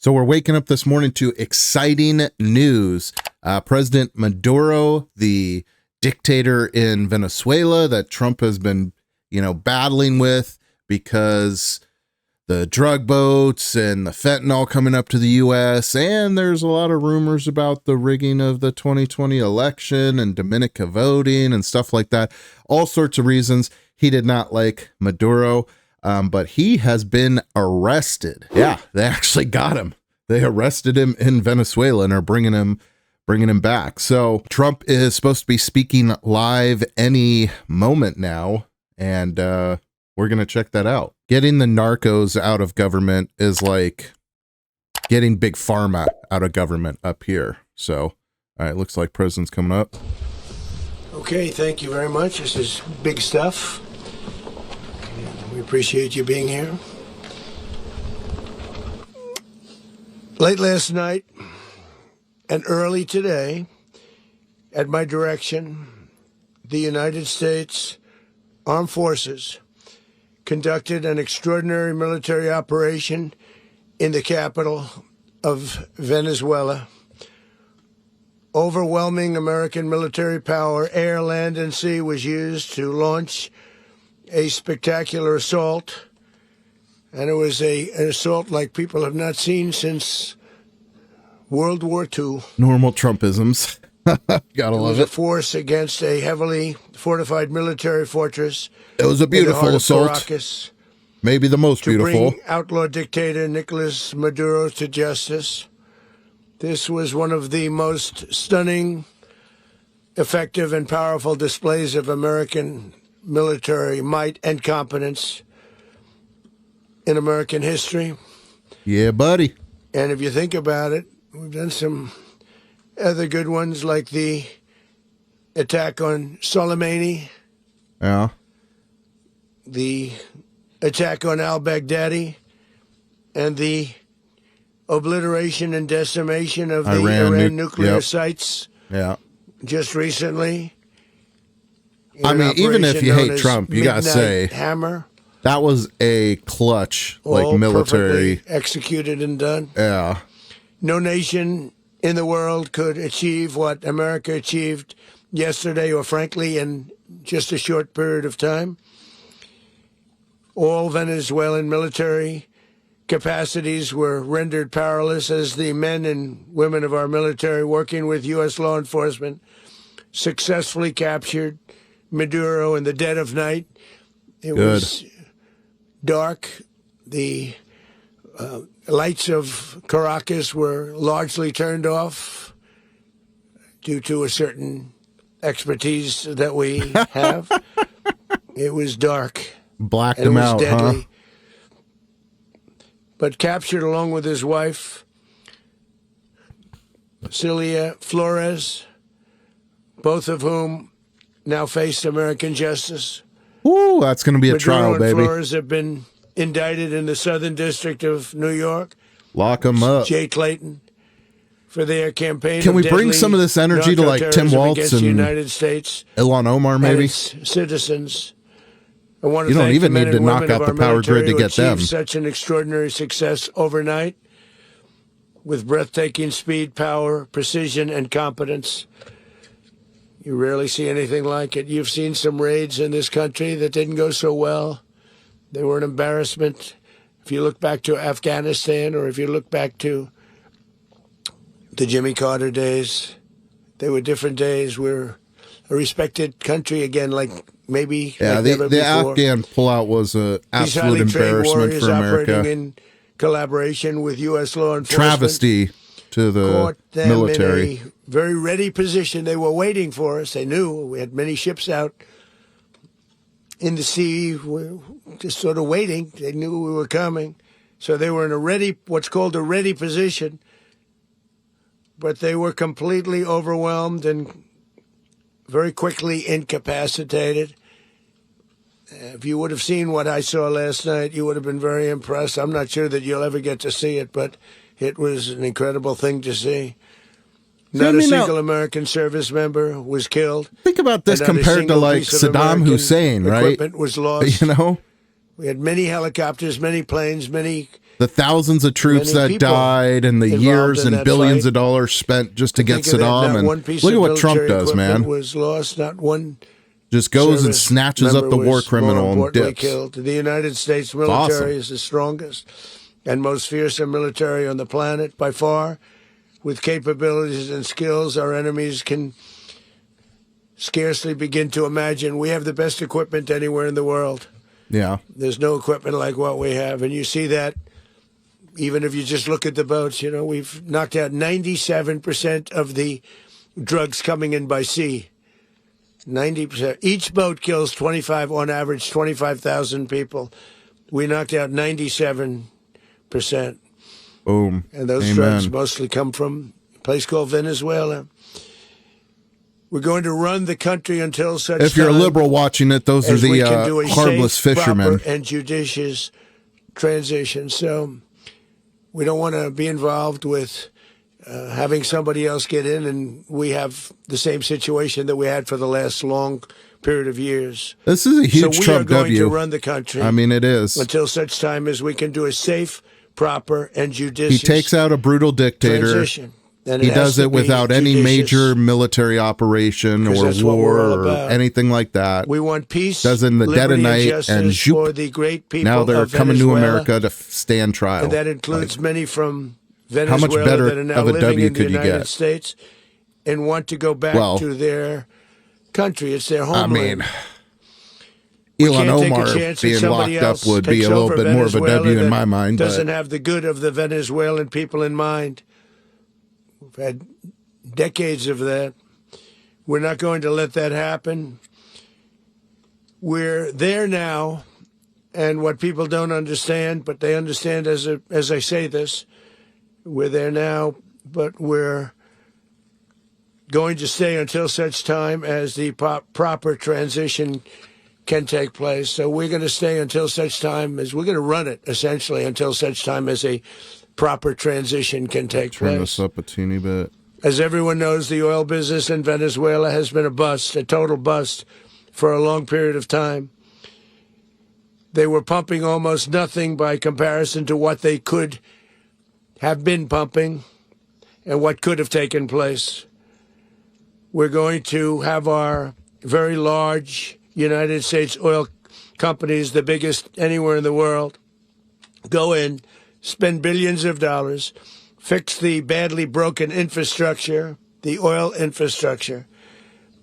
So we're waking up this morning to exciting news. President Maduro, the dictator in Venezuela that Trump has been, battling with because the drug boats and the fentanyl coming up to the U.S. And there's a lot of rumors about the rigging of the 2020 election and Dominica voting and stuff like that. All sorts of reasons he did not like Maduro. But he has been arrested. Yeah, they actually got him. They arrested him in Venezuela and are bringing him back. So Trump is supposed to be speaking live any moment now, and we're going to check that out. Getting the narcos out of government is like getting big pharma out of government up here. So, all right, looks like president's coming up. Okay, thank you very much. This is big stuff. We appreciate you being here. Late last night and early today, at my direction, the United States Armed Forces conducted an extraordinary military operation in the capital of Venezuela. Overwhelming American military power, air, land, and sea, was used to launch a spectacular assault, and it was an assault like people have not seen since World War II. Normal Trumpisms. Gotta love it. It was a force against a heavily fortified military fortress. It was a beautiful assault. Caracas, maybe the most beautiful. To bring outlaw dictator Nicolas Maduro to justice. This was one of the most stunning, effective, and powerful displays of American military might and competence in American history. Yeah, buddy. And if you think about it, we've done some other good ones, like the attack on Soleimani. Yeah. The attack on al-Baghdadi, and the obliteration and decimation of the Iran nuclear sites. Yeah. Just recently. I mean, even if you hate Trump, you gotta say Hammer. That was a clutch, like military executed and done. Yeah. No nation in the world could achieve what America achieved yesterday, or frankly, in just a short period of time. All Venezuelan military capacities were rendered powerless as the men and women of our military, working with U.S. law enforcement, successfully captured Maduro in the dead of night. It was dark. The lights of Caracas were largely turned off due to a certain expertise that we have. It was dark. Blacked him out, deadly. Huh? But captured along with his wife, Celia Flores, both of whom now face American justice. Ooh, that's going to be a Maduro trial, and baby. Flores have been indicted in the Southern District of New York. Lock them up. Jay Clayton, for their campaign. Can we bring some of this energy to like Tim Waltz and the United States, Ilhan Omar, maybe? And its citizens. I want to you don't thank even the men need to and knock women out of the our power grid to military get who them. achieved such an extraordinary success overnight with breathtaking speed, power, precision, and competence. You rarely see anything like it. You've seen some raids in this country that didn't go so well. They were an embarrassment. If you look back to Afghanistan, or if you look back to the Jimmy Carter days, they were different days. We're a respected country again, like maybe yeah, like the Afghan pullout was an absolute embarrassment for America. Operating in collaboration with U.S. law enforcement. Travesty to the military. In a very ready position. They were waiting for us. They knew we had many ships out in the sea, just sort of waiting. They knew we were coming, so they were in a ready, what's called a ready position. But they were completely overwhelmed and very quickly incapacitated. If you would have seen what I saw last night, you would have been very impressed. I'm not sure that you'll ever get to see it, but it was an incredible thing to see. Not a single American service member was killed. Think about this compared to like Saddam Hussein, right? Equipment was lost. You know, we had many helicopters, many planes, many The thousands of troops that died and the years and billions of dollars spent just to get Saddam. And look at what Trump does, man. Was lost, not one just goes and snatches up the war criminal and dips. Killed. The United States military is the strongest and most fearsome military on the planet by far. With capabilities and skills our enemies can scarcely begin to imagine. We have the best equipment anywhere in the world. Yeah. There's no equipment like what we have. And you see that even if you just look at the boats. You know, we've knocked out 97% of the drugs coming in by sea. 90%. Each boat kills on average, 25,000 people. We knocked out 97%. Boom. And those drugs mostly come from a place called Venezuela. We're going to run the country until such time. If you're a liberal watching it, those are the harmless safe, fishermen. Proper, and judicious transition. So we don't want to be involved with having somebody else get in, and we have the same situation that we had for the last long period of years. This is a huge Trump W. So we are going to run the country. I mean, it is. Until such time as we can do a safe, proper, and judicious He takes out a brutal dictator. transition. He does it without any major military operation or war or anything like that. We want peace, does it in the dead of night, and for the great people now they're of coming Venezuela, to America to stand trial. And that includes many from Venezuela how much better that are now of a living W in the could you United get? States and want to go back to their country. It's their homeland. I mean, Elon Omar being locked up would be a little bit more of a W in my mind. Doesn't have the good of the Venezuelan people in mind. We've had decades of that. We're not going to let that happen. We're there now, and what people don't understand, but they understand as I say this, we're there now, but we're going to stay until such time as the proper transition can take place. So we're going to stay until such time as we're going to run it, essentially, until such time as a proper transition can take place. Turn this up a teeny bit. As everyone knows, the oil business in Venezuela has been a bust, a total bust, for a long period of time. They were pumping almost nothing by comparison to what they could have been pumping and what could have taken place. We're going to have our very large United States oil companies, the biggest anywhere in the world, go in, spend billions of dollars, fix the badly broken infrastructure, the oil infrastructure,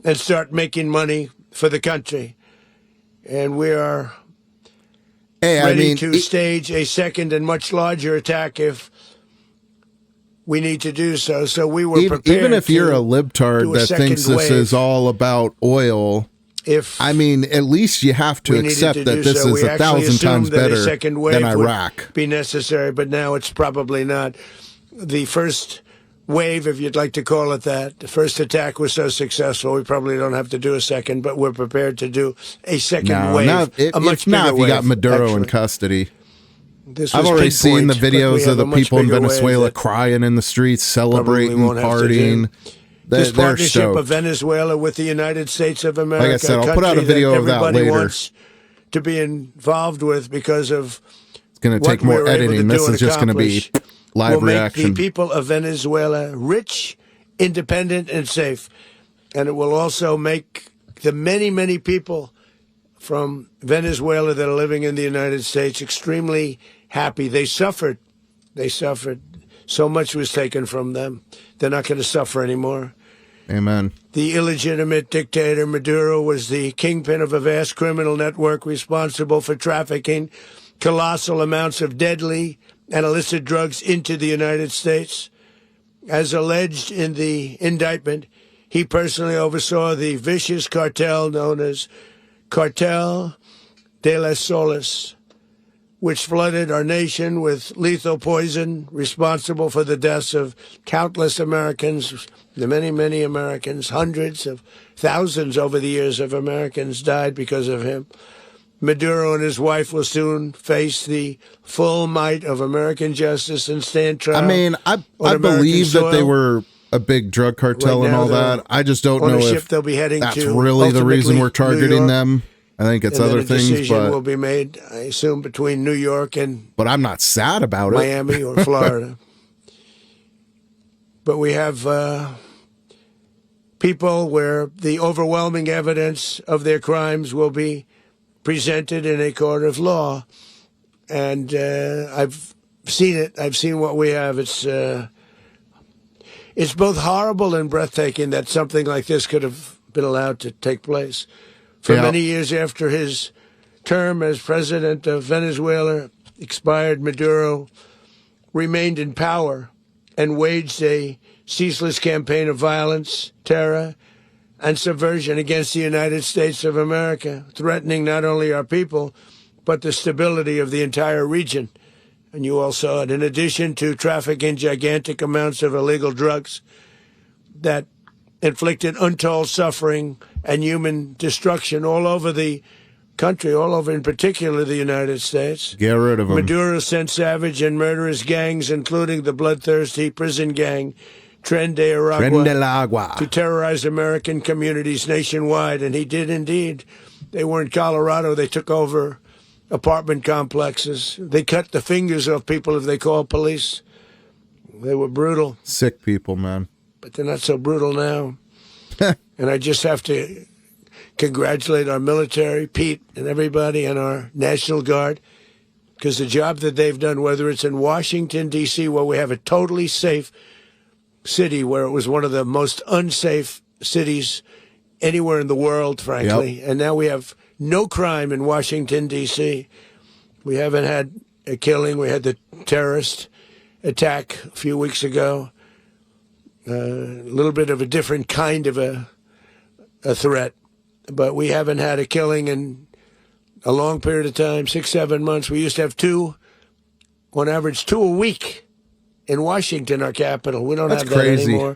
and start making money for the country. And we are ready to stage a second and much larger attack if we need to do so. So we were prepared. Even if you're a libtard that thinks this is all about oil, at least you have to accept that this is 1,000 times better than Iraq. Be necessary, but now it's probably not. The first wave, if you'd like to call it that, the first attack was so successful, we probably don't have to do a second, but we're prepared to do a second wave. If you got Maduro in custody. I've already seen the videos of the people in Venezuela crying in the streets, celebrating, partying. This partnership of Venezuela with the United States of America, like I said, I'll put out a video of that later. Wants to be involved with because of it's going to take more editing. This is just going to be live reaction. Will make the people of Venezuela rich, independent, and safe, and it will also make the many, many people from Venezuela that are living in the United States extremely happy. They suffered. So much was taken from them. They're not going to suffer anymore. Amen. The illegitimate dictator Maduro was the kingpin of a vast criminal network responsible for trafficking colossal amounts of deadly and illicit drugs into the United States. As alleged in the indictment, he personally oversaw the vicious cartel known as Cartel de las Solas, which flooded our nation with lethal poison, responsible for the deaths of countless Americans, the many, many Americans. Hundreds of thousands over the years of Americans died because of him. Maduro and his wife will soon face the full might of American justice and stand trial. I believe that they were a big drug cartel and all that. I just don't know if they'll be heading that's to really the reason we're targeting them. I think it's and other then a things, decision will but be made, I assume, between New York and I'm not sad about it. Miami or Florida. But we have people where the overwhelming evidence of their crimes will be presented in a court of law. And I've seen it. I've seen what we have. It's both horrible and breathtaking that something like this could have been allowed to take place. For many years after his term as president of Venezuela expired, Maduro remained in power and waged a ceaseless campaign of violence, terror, and subversion against the United States of America, threatening not only our people, but the stability of the entire region. And you all saw it. In addition to trafficking gigantic amounts of illegal drugs that inflicted untold suffering and human destruction all over the country, all over, in particular, the United States. Get rid of them. Maduro sent savage and murderous gangs, including the bloodthirsty prison gang Tren de Aragua, to terrorize American communities nationwide. And he did indeed. They were in Colorado. They took over apartment complexes. They cut the fingers off people if they called police. They were brutal. Sick people, man. But they're not so brutal now. And I just have to congratulate our military, Pete, and everybody, and our National Guard, because the job that they've done, whether it's in Washington, D.C., where we have a totally safe city, where it was one of the most unsafe cities anywhere in the world, frankly, and now we have no crime in Washington, D.C. We haven't had a killing. We had the terrorist attack a few weeks ago. A little bit of a different kind of a threat. But we haven't had a killing in a long period of time, 6-7 months. We used to have on average, two a week in Washington, our capital. We don't have that anymore.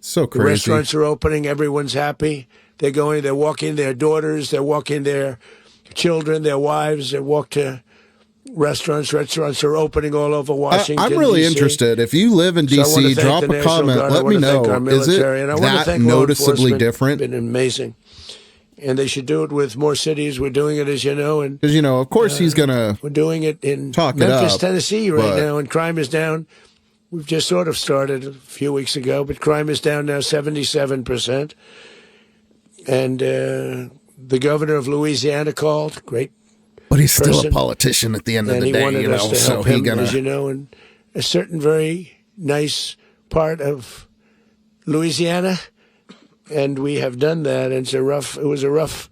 So crazy. The restaurants are opening. Everyone's happy. They're walking their daughters. They're walking their children, their wives. They walk to restaurants. Restaurants are opening all over Washington, I'm really DC. interested. If you live in D.C., drop a comment. Let me know. Is it that noticeably different? It's been amazing. And they should do it with more cities. We're doing it, as you know. Because, of course he's going to We're doing it in Memphis, Tennessee right now, and crime is down. We've just sort of started a few weeks ago, but crime is down now 77%. And the governor of Louisiana called. Great. But he's still a politician at the end of the day, and he wanted us to help him, as you know, in a certain very nice part of Louisiana. And we have done that. And it was a rough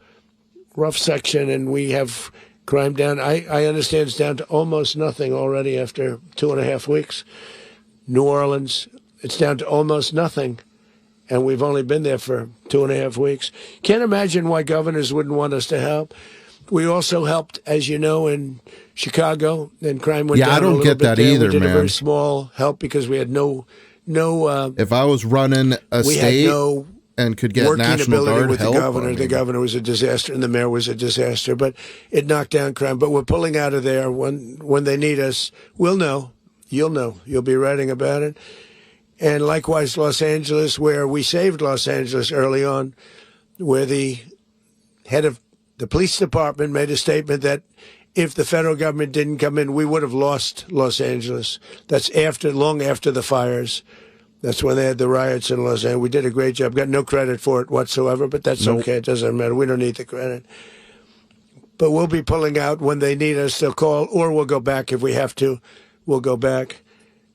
section, and we have crime down. I understand it's down to almost nothing already after 2.5 weeks. New Orleans, it's down to almost nothing. And we've only been there for 2.5 weeks. Can't imagine why governors wouldn't want us to help. We also helped, as you know, in Chicago, and crime went down I don't a little get bit that there. either, we did man. a very small help because we had no. If I was running a state and could get working National ability Guard with help, the governor. The governor was a disaster, and the mayor was a disaster. But it knocked down crime. But we're pulling out of there when they need us. We'll know. You'll know. You'll be writing about it. And likewise, Los Angeles, where we saved Los Angeles early on, where the head of the police department made a statement that if the federal government didn't come in, we would have lost Los Angeles. That's long after the fires. That's when they had the riots in Los Angeles. We did a great job. Got no credit for it whatsoever, but that's okay. It doesn't matter. We don't need the credit. But we'll be pulling out when they need us. They'll call, or we'll go back if we have to. We'll go back.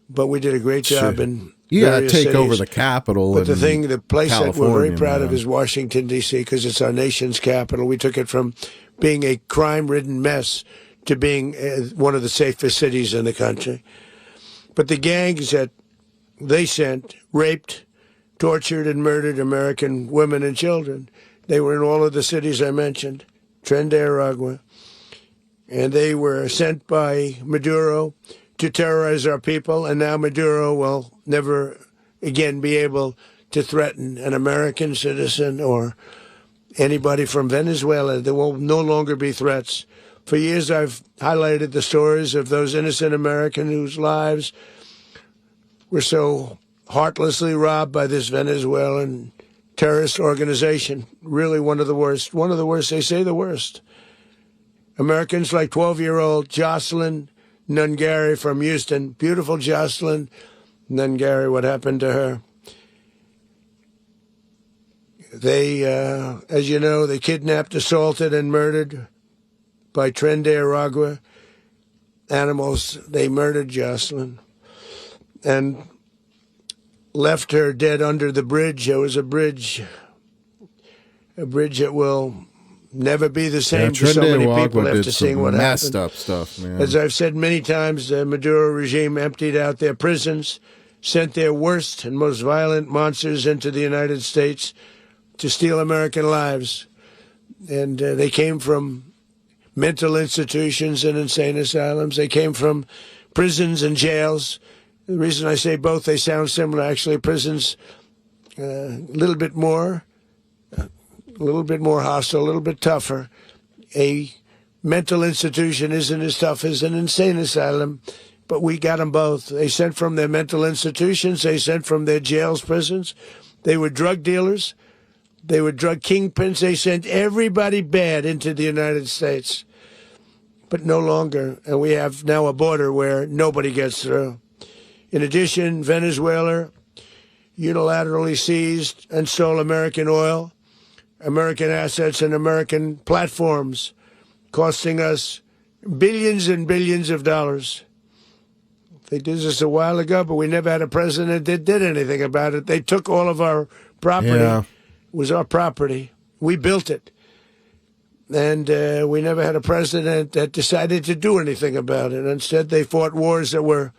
But we did a great job in various take cities. over the capital. But the place that we're very proud of man. is Washington, D.C., because it's our nation's capital. We took it from being a crime-ridden mess to being one of the safest cities in the country. But the gangs that they sent raped, tortured, and murdered American women and children. They were in all of the cities I mentioned, Tren de Aragua. And they were sent by Maduro to terrorize our people, and now Maduro will never again be able to threaten an American citizen or anybody from Venezuela. There will no longer be threats. For years, I've highlighted the stories of those innocent Americans whose lives were so heartlessly robbed by this Venezuelan terrorist organization, really one of the worst. One of the worst, they say the worst. Americans like 12-year-old Jocelyn Nungary from Houston. Beautiful Jocelyn Nungary, what happened to her? They, as you know, they kidnapped, assaulted, and murdered by Tren de Aragua animals. They murdered Jocelyn and left her dead under the bridge. There was a bridge that will never be the same to so many people after seeing what happened. Messed up stuff, man. As I've said many times, the Maduro regime emptied out their prisons, sent their worst and most violent monsters into the United States to steal American lives. And they came from mental institutions and insane asylums. They came from prisons and jails. The reason I say both, they sound similar. Actually, prisons a little bit more hostile, a little bit tougher. A mental institution isn't as tough as an insane asylum, but we got them both. They sent from their mental institutions. They sent from their jails, prisons. They were drug dealers. They were drug kingpins. They sent everybody bad into the United States, but no longer. And we have now a border where nobody gets through. In addition, Venezuela unilaterally seized and stole American oil, American assets, and American platforms, costing us billions and billions of dollars. They did this a while ago, but we never had a president that did anything about it. They took all of our property. Yeah. It was our property. We built it. And we never had a president that decided to do anything about it. Instead, they fought wars that were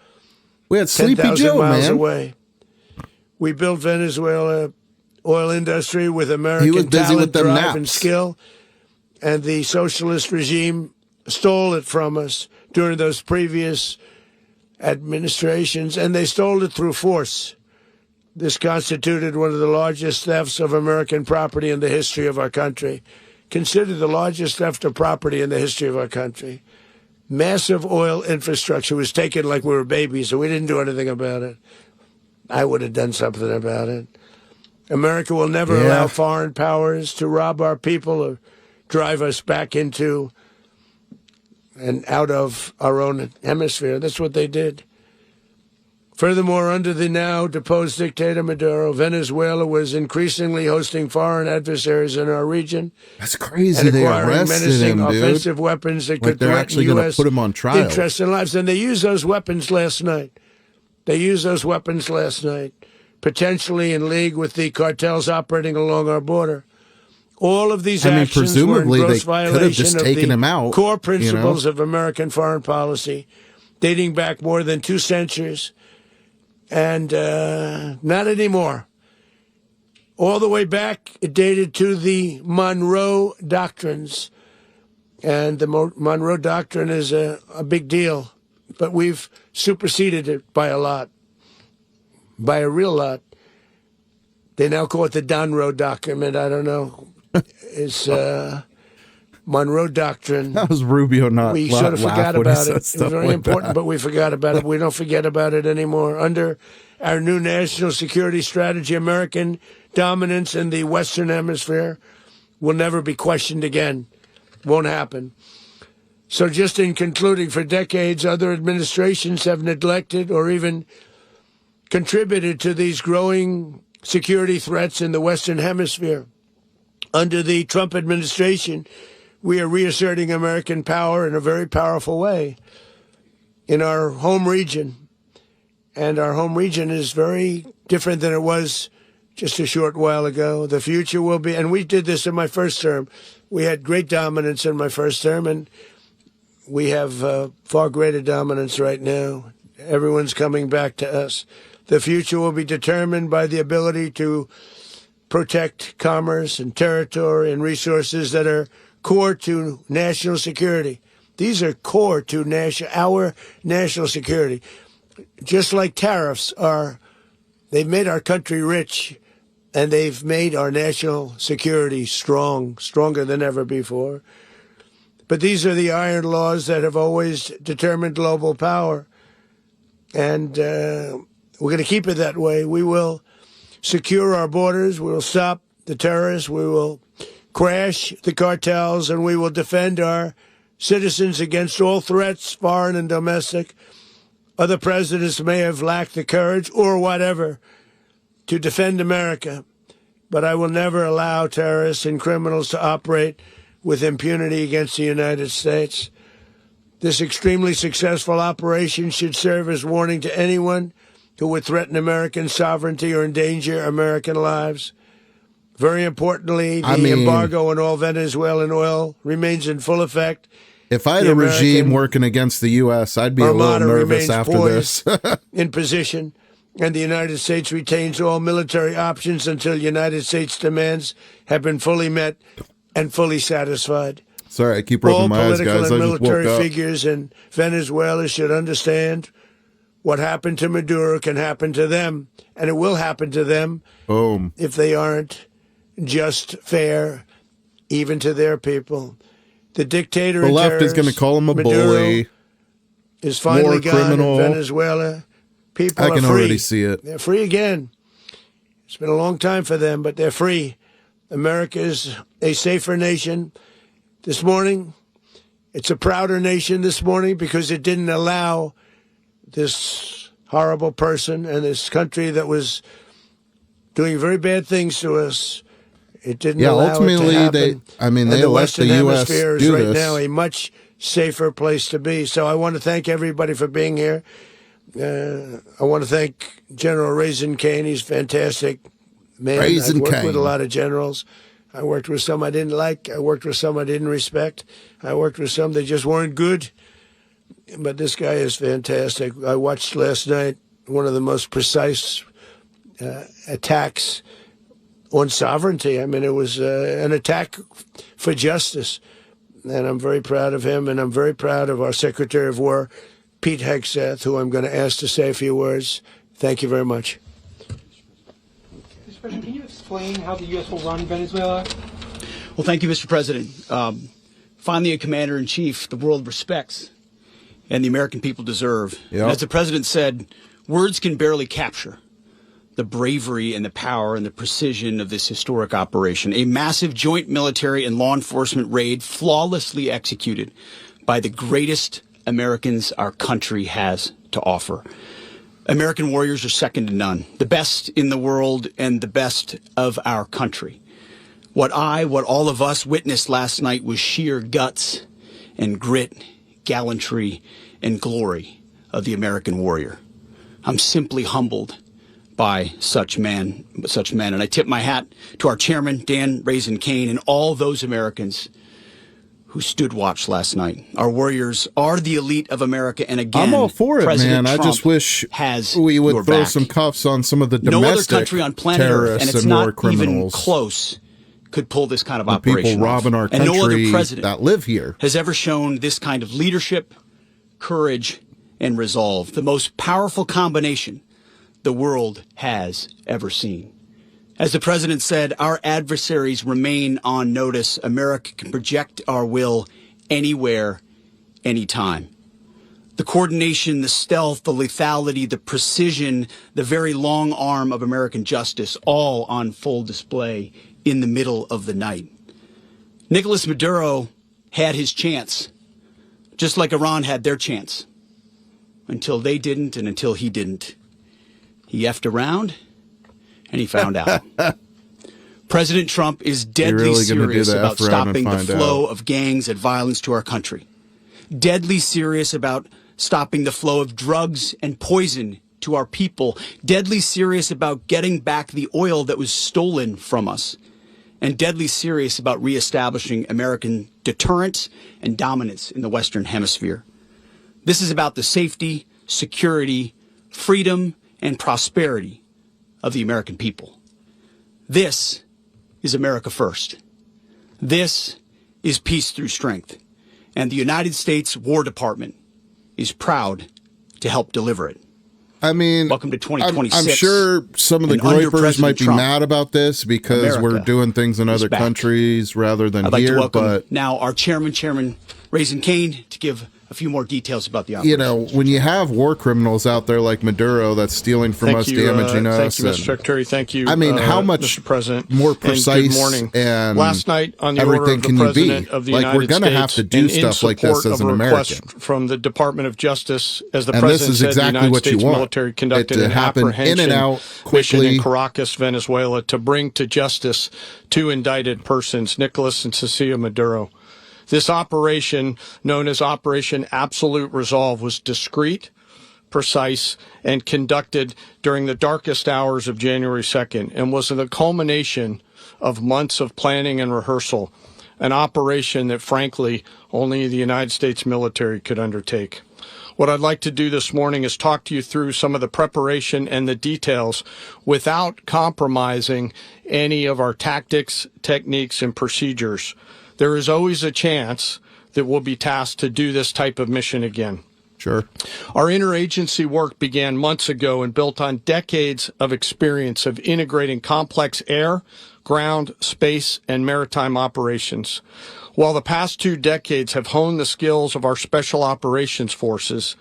We had Sleepy 10,000 Joe, miles man. away. We built Venezuela oil industry with He was American busy talent, with them drive, naps. and skill. And the socialist regime stole it from us during those previous administrations, and they stole it through force. This constituted one of the largest thefts of American property in the history of our country. Considered the largest theft of property in the history of our country. Massive oil infrastructure was taken like we were babies, and we didn't do anything about it. I would have done something about it. America will never allow foreign powers to rob our people or drive us back into and out of our own hemisphere. That's what they did. Furthermore, under the now deposed dictator Maduro, Venezuela was increasingly hosting foreign adversaries in our region. That's crazy. And They acquiring arrested menacing him, dude. offensive weapons that Like could they're threaten actually going to U.S. put him on trial. interests and lives. And they used those weapons last night. Potentially in league with the cartels operating along our border. All of these actions presumably were in gross they could have violation just of taken the him out, core principles of American foreign policy, dating back more than 2 centuries. And not anymore. All the way back, it dated to the Monroe Doctrines. And the Monroe Doctrine is a big deal. But we've superseded it by a lot. By a real lot. They now call it the Donroe Document. I don't know. It's Monroe Doctrine. That was Rubio not We sort of forgot when he about said it. It was stuff very like important, that. but we forgot about it. We don't forget about it anymore. Under our new national security strategy, American dominance in the Western Hemisphere will never be questioned again. Won't happen. So just in concluding, for decades, other administrations have neglected or even contributed to these growing security threats in the Western Hemisphere. Under the Trump administration, we are reasserting American power in a very powerful way in our home region. And our home region is very different than it was just a short while ago. The future will be, and we did this in my first term. We had great dominance in my first term, and we have far greater dominance right now. Everyone's coming back to us. The future will be determined by the ability to protect commerce and territory and resources that are core to national security. These are core to our national security. Just like tariffs they've made our country rich, and they've made our national security stronger than ever before. But these are the iron laws that have always determined global power. And we're going to keep it that way. We will secure our borders. We will stop the terrorists. We will crash the cartels, and we will defend our citizens against all threats, foreign and domestic. Other presidents may have lacked the courage or whatever to defend America, but I will never allow terrorists and criminals to operate with impunity against the United States. This extremely successful operation should serve as warning to anyone who would threaten American sovereignty or endanger American lives. Very importantly, the embargo on all Venezuelan oil remains in full effect. If I had a regime working against the U.S., I'd be a little nervous after this. In position, and the United States retains all military options until United States demands have been fully met and fully satisfied. Sorry, I keep rubbing my eyes, guys. All political and military figures in Venezuela should understand what happened to Maduro can happen to them, and it will happen to them if they aren't just fair, even to their people. The dictator the left is going to call him a bully. Is finally gone in Venezuela. People are free. I can already see it. They're free again. It's been a long time for them, but they're free. America is a safer nation. This morning, it's a prouder nation this morning because it didn't allow this horrible person and this country that was doing very bad things to us. It didn't allow ultimately, it to happen. they let the U.S. Hemisphere is do right this. now a much safer place to be. So I want to thank everybody for being here. I want to thank General Raisin Cain. He's a fantastic man. I've worked with a lot of generals. I worked with some I didn't like. I worked with some I didn't respect. I worked with some that just weren't good. But this guy is fantastic. I watched last night one of the most precise attacks on sovereignty. I mean, it was an attack for justice. And I'm very proud of him, and I'm very proud of our Secretary of War, Pete Hegseth, who I'm going to ask to say a few words. Thank you very much. Mr. President, can you explain how the U.S. will run Venezuela? Well, thank you, Mr. President. Finally, a commander-in-chief the world respects and the American people deserve. Yep. And as the president said, words can barely capture the bravery and the power and the precision of this historic operation. A massive joint military and law enforcement raid flawlessly executed by the greatest Americans our country has to offer. American warriors are second to none, the best in the world and the best of our country. What all of us witnessed last night was sheer guts and grit, gallantry and glory of the American warrior. I'm simply humbled by such men. And I tip my hat to our chairman, Dan Raisin Cain, and all those Americans who stood watch last night. Our warriors are the elite of America, and again, I'm all for it, President man. Trump I just wish we would throw back. some cuffs on some of the domestic no other country on planet Earth, and it's not criminals. even close, could pull this kind of the operation people robbing off. our country and no other president that live here has ever shown this kind of leadership, courage, and resolve. The most powerful combination the world has ever seen. As the president said, our adversaries remain on notice. America can project our will anywhere, anytime. The coordination, the stealth, the lethality, the precision, the very long arm of American justice, all on full display in the middle of the night. Nicolas Maduro had his chance, just like Iran had their chance, until they didn't and until he didn't. He effed around, and he found out. President Trump is deadly serious about stopping the flow of gangs and violence to our country. Deadly serious about stopping the flow of drugs and poison to our people. Deadly serious about getting back the oil that was stolen from us. And deadly serious about reestablishing American deterrence and dominance in the Western Hemisphere. This is about the safety, security, freedom, and prosperity of the American people. This is America first. This is peace through strength. And the United States War Department is proud to help deliver it. I mean, welcome to 2026. I'm sure some of the groypers might be mad about this because we're doing things in other countries rather than here. I'd like to welcome now our chairman, Raisin Cain, to give a few more details about the You operation. know, when you have war criminals out there like Maduro that's stealing from us, damaging us. Thank you, Mr. Secretary. Thank you. I mean, how much Mr. President, more precise and good morning. and Last night, on the everything order of the can you be? President of the Like, United we're gonna States, have to do and stuff in like this support as of an a request American. from the Department of Justice, as the And this President is said, exactly the United what you States want. military conducted It to an happen in and apprehension out mission quickly. in Caracas, Venezuela, to bring to justice 2 indicted persons, Nicolas and Cecilia Maduro. This operation, known as Operation Absolute Resolve, was discreet, precise, and conducted during the darkest hours of January 2nd, and was the culmination of months of planning and rehearsal, an operation that, frankly, only the United States military could undertake. What I'd like to do this morning is talk to you through some of the preparation and the details without compromising any of our tactics, techniques, and procedures. There is always a chance that we'll be tasked to do this type of mission again. Sure. Our interagency work began months ago and built on decades of experience of integrating complex air, ground, space, and maritime operations. While the past 2 decades have honed the skills of our special operations forces,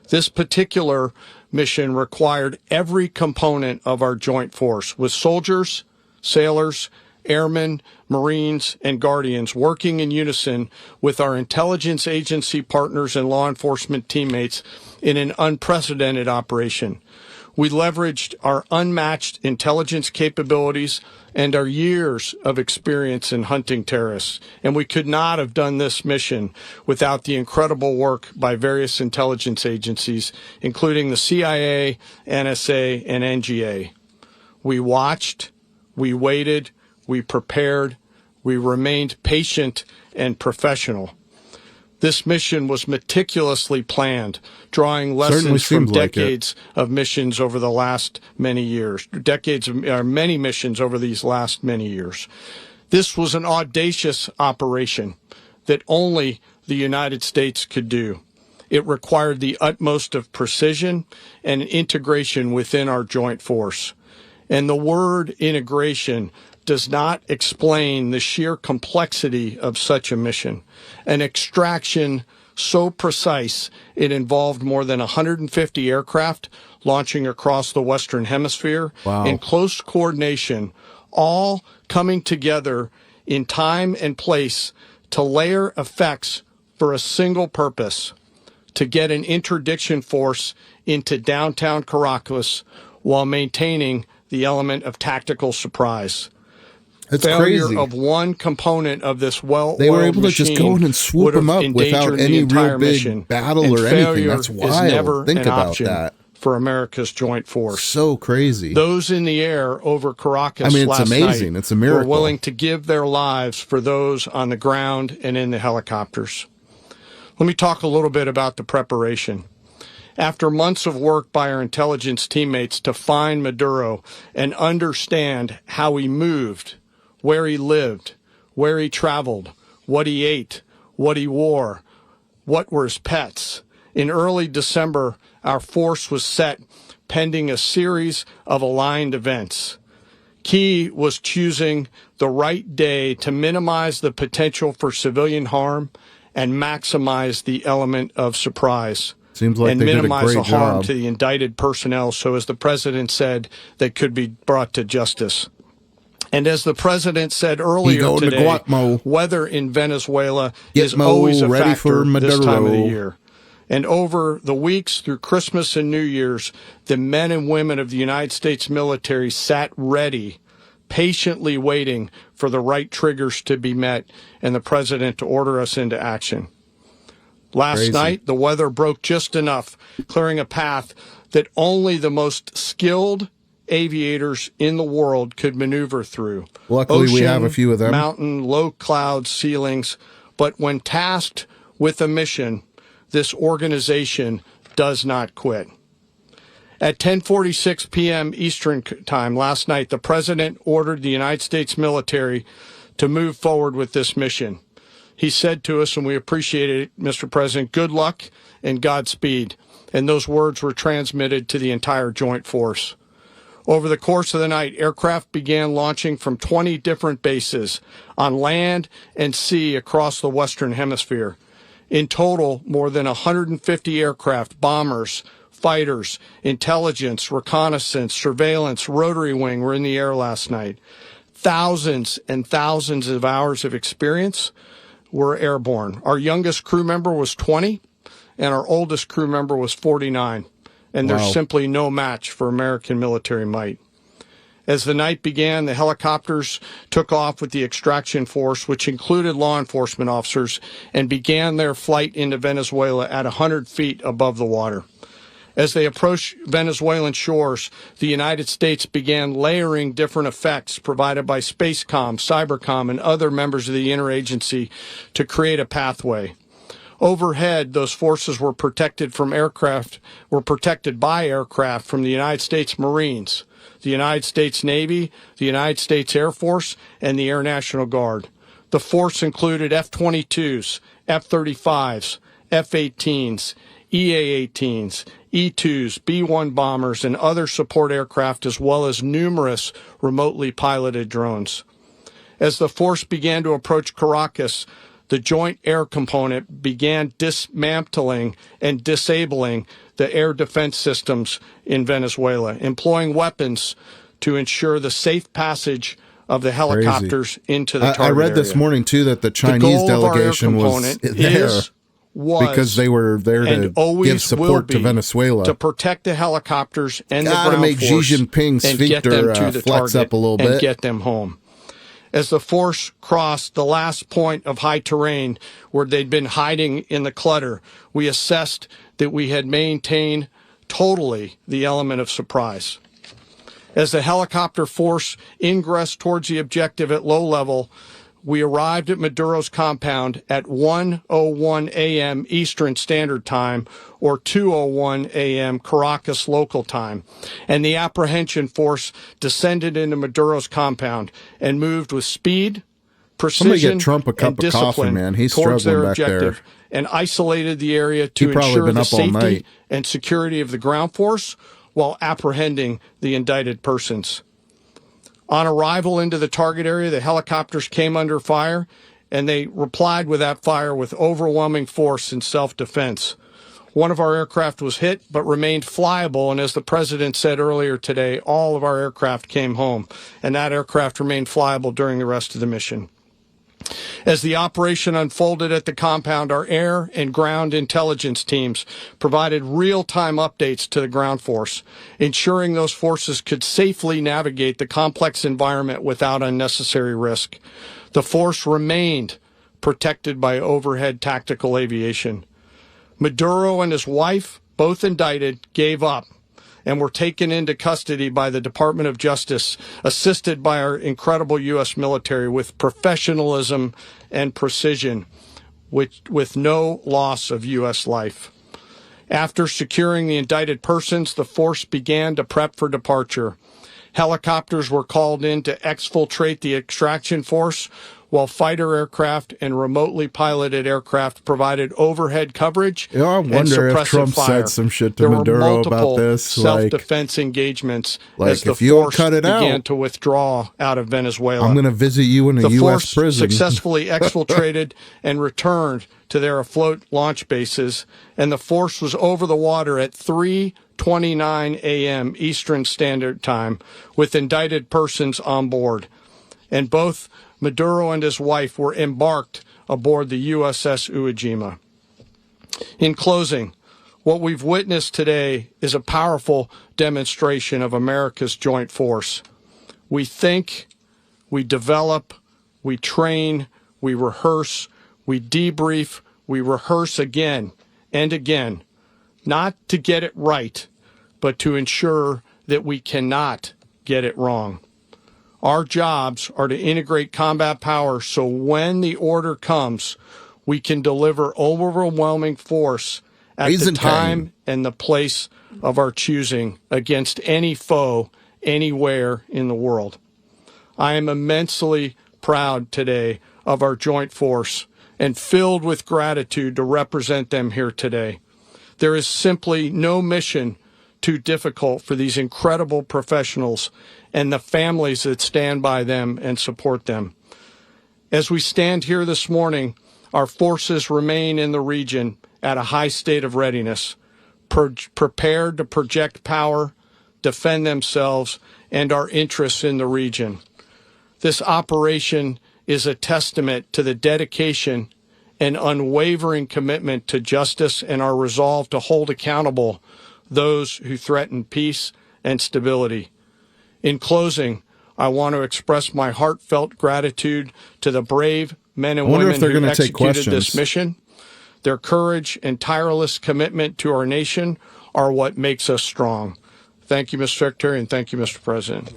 this particular mission required every component of our joint force, with soldiers, sailors, airmen, Marines, and Guardians working in unison with our intelligence agency partners and law enforcement teammates in an unprecedented operation. We leveraged our unmatched intelligence capabilities and our years of experience in hunting terrorists, and we could not have done this mission without the incredible work by various intelligence agencies, including the CIA, NSA, and NGA. We watched, we waited, we prepared, we remained patient and professional. This mission was meticulously planned, drawing lessons from decades of missions over the last many years, many missions over these last many years. This was an audacious operation that only the United States could do. It required the utmost of precision and integration within our joint force. And the word integration does not explain the sheer complexity of such a mission. An extraction so precise it involved more than 150 aircraft launching across the Western Hemisphere in close coordination, all coming together in time and place to layer effects for a single purpose: to get an interdiction force into downtown Caracas while maintaining the element of tactical surprise. It's Failure crazy. of one component of this well-oiled They were able to machine just go in and swoop them up without any real big battle or anything. That's wild. Think about that. For America's joint force. So crazy. Those in the air over Caracas I mean, it's last amazing. night It's a miracle. were willing to give their lives for those on the ground and in the helicopters. Let me talk a little bit about the preparation. After months of work by our intelligence teammates to find Maduro and understand how he moved, where he lived, where he traveled, what he ate, what he wore, what were his pets, in early December, our force was set pending a series of aligned events. Key was choosing the right day to minimize the potential for civilian harm and maximize the element of surprise. Seems like and they did a minimize great the harm job. to the indicted personnel, so as the president said, they could be brought to justice. And as the president said earlier today, weather in Venezuela is always a ready factor for this time of the Maduro. year. And over the weeks through Christmas and New Year's, the men and women of the United States military sat ready, patiently waiting for the right triggers to be met and the president to order us into action. Last night, the weather broke just enough, clearing a path that only the most skilled aviators in the world could maneuver through. Luckily, we have a few of them. Mountain, low cloud ceilings. But when tasked with a mission, this organization does not quit. At 10:46 p.m. Eastern Time last night, the president ordered the United States military to move forward with this mission. He said to us, and we appreciate it, Mr. President, good luck and Godspeed. And those words were transmitted to the entire joint force. Over the course of the night, aircraft began launching from 20 different bases on land and sea across the Western Hemisphere. In total, more than 150 aircraft, bombers, fighters, intelligence, reconnaissance, surveillance, rotary wing were in the air last night. Thousands and thousands of hours of experience were airborne. Our youngest crew member was 20, and our oldest crew member was 49. And there's simply no match for American military might. As the night began, the helicopters took off with the extraction force, which included law enforcement officers, and began their flight into Venezuela at 100 feet above the water. As they approached Venezuelan shores, the United States began layering different effects provided by Spacecom, Cybercom, and other members of the interagency to create a pathway. Overhead, those forces were protected by aircraft from the United States Marines, the United States Navy, the United States Air Force, and the Air National Guard. The force included F-22s, F-35s, F-18s, EA-18s, E-2s, B-1 bombers, and other support aircraft, as well as numerous remotely piloted drones. As the force began to approach Caracas, the Joint Air Component began dismantling and disabling the air defense systems in Venezuela, employing weapons to ensure the safe passage of the helicopters into the target I read this area. morning, too, that the Chinese delegation was there because they were there to give support to Venezuela. To protect the helicopters and the Gotta ground make force Xi Jinping's and get them to the flex target up a little and bit. get them home. As the force crossed the last point of high terrain where they'd been hiding in the clutter, we assessed that we had maintained totally the element of surprise. As the helicopter force ingressed towards the objective at low level, we arrived at Maduro's compound at 1:01 a.m. Eastern Standard Time, or 2:01 a.m. Caracas local time, and the apprehension force descended into Maduro's compound and moved with speed, precision, get Trump a cup and of coffee, discipline man. He's towards their struggling back there. objective, and isolated the area to probably ensure been the up all safety night. and security of the ground force while apprehending the indicted persons. On arrival into the target area, the helicopters came under fire, and they replied with that fire with overwhelming force in self-defense. One of our aircraft was hit, but remained flyable, and as the president said earlier today, all of our aircraft came home, and that aircraft remained flyable during the rest of the mission. As the operation unfolded at the compound, our air and ground intelligence teams provided real-time updates to the ground force, ensuring those forces could safely navigate the complex environment without unnecessary risk. The force remained protected by overhead tactical aviation. Maduro and his wife, both indicted, gave up and were taken into custody by the Department of Justice, assisted by our incredible U.S. military with professionalism and precision, with no loss of U.S. life. After securing the indicted persons, the force began to prep for departure. Helicopters were called in to exfiltrate the extraction force, while fighter aircraft and remotely piloted aircraft provided overhead coverage I and wonder if suppressive Trump fire. said some shit to There were Maduro about multiple this. self-defense engagements like as the if you don't force cut it began out, to withdraw out of Venezuela. I'm going to visit you in a The U.S. force prison. successfully exfiltrated and returned to their afloat launch bases, and the force was over the water at 3:29 a.m. Eastern Standard Time with indicted persons on board. And both Maduro and his wife were embarked aboard the USS Iwo Jima. In closing, what we've witnessed today is a powerful demonstration of America's joint force. We think, we develop, we train, we rehearse, we debrief, we rehearse again and again, not to get it right, but to ensure that we cannot get it wrong. Our jobs are to integrate combat power so when the order comes, we can deliver overwhelming force at the time and the place of our choosing against any foe anywhere in the world. I am immensely proud today of our joint force and filled with gratitude to represent them here today. There is simply no mission too difficult for these incredible professionals and the families that stand by them and support them. As we stand here this morning, our forces remain in the region at a high state of readiness, prepared to project power, defend themselves, and our interests in the region. This operation is a testament to the dedication and unwavering commitment to justice and our resolve to hold accountable those who threaten peace and stability. In closing, I want to express my heartfelt gratitude to the brave men and women who executed this mission. Their courage and tireless commitment to our nation are what makes us strong. Thank you, Mr. Secretary, and thank you, Mr. President.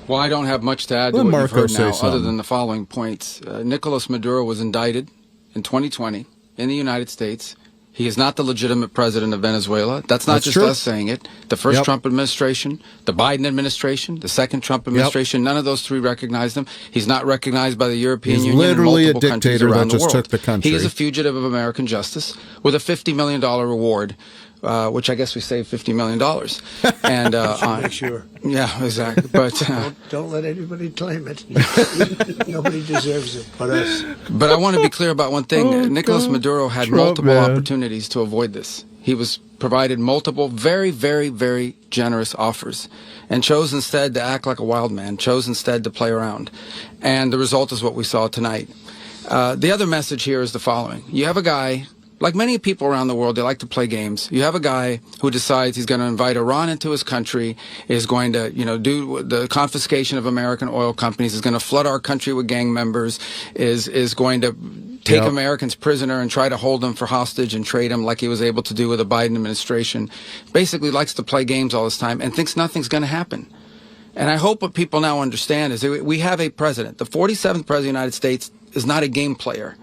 Well, I don't have much to add to what you've heard now, other than the following points. Nicolas Maduro was indicted in 2020 in the United States. He is not the legitimate president of Venezuela. That's not just us saying it. The first Trump administration, the Biden administration, the second Trump administration, none of those three recognized him. He's not recognized by the European Union and multiple countries around the world. He is a fugitive of American justice with a $50 million reward, which I guess we saved $50 million. And make sure. Yeah, exactly. But don't let anybody claim it. Nobody deserves it but us. But I want to be clear about one thing. Nicolas Maduro had multiple opportunities to avoid this. He was provided multiple very, very, very generous offers and chose instead to act like a wild man, chose instead to play around. And the result is what we saw tonight. The other message here is the following. You have a guy, like many people around the world, they like to play games. You have a guy who decides he's going to invite Iran into his country, is going to, do the confiscation of American oil companies, is going to flood our country with gang members, is going to take Americans prisoner and try to hold them for hostage and trade them like he was able to do with the Biden administration. Basically likes to play games all this time and thinks nothing's going to happen. And I hope what people now understand is that we have a president. The 47th president of the United States is not a game player.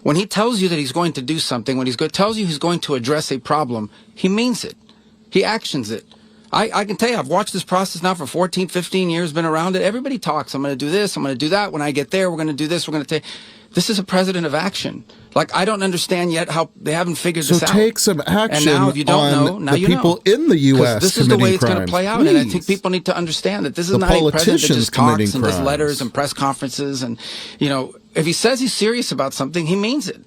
When he tells you that he's going to do something, when tells you he's going to address a problem, he means it. He actions it. I can tell you, I've watched this process now for 14, 15 years, been around it. Everybody talks. I'm going to do this. I'm going to do that. When I get there, we're going to do this. We're going to take. This is a president of action. Like, I don't understand yet how they haven't figured this out. So take some action and now, if you don't know, now the people in the U.S. This is the way it's going to play out. Please. And I think people need to understand that this is not a president that just talks and does letters and press conferences. And, if he says he's serious about something, he means it.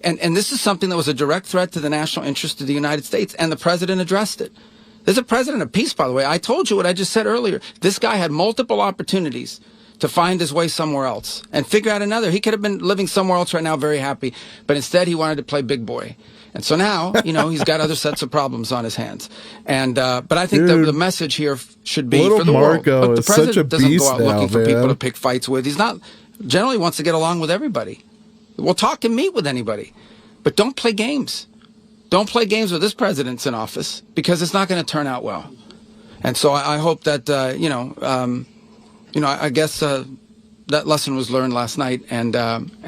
And this is something that was a direct threat to the national interest of the United States, and the president addressed it. There's a president of peace, by the way. I told you what I just said earlier. This guy had multiple opportunities to find his way somewhere else and figure out another. He could have been living somewhere else right now, very happy, but instead he wanted to play big boy. And so now, he's got other sets of problems on his hands. And but I think the message here should be for the world. Look, the president doesn't go out looking for people to pick fights with. He's not generally wants to get along with everybody. We'll talk and meet with anybody, but don't play games. Don't play games with this president's in office, because it's not going to turn out well. And so I hope that, I guess that lesson was learned last night, and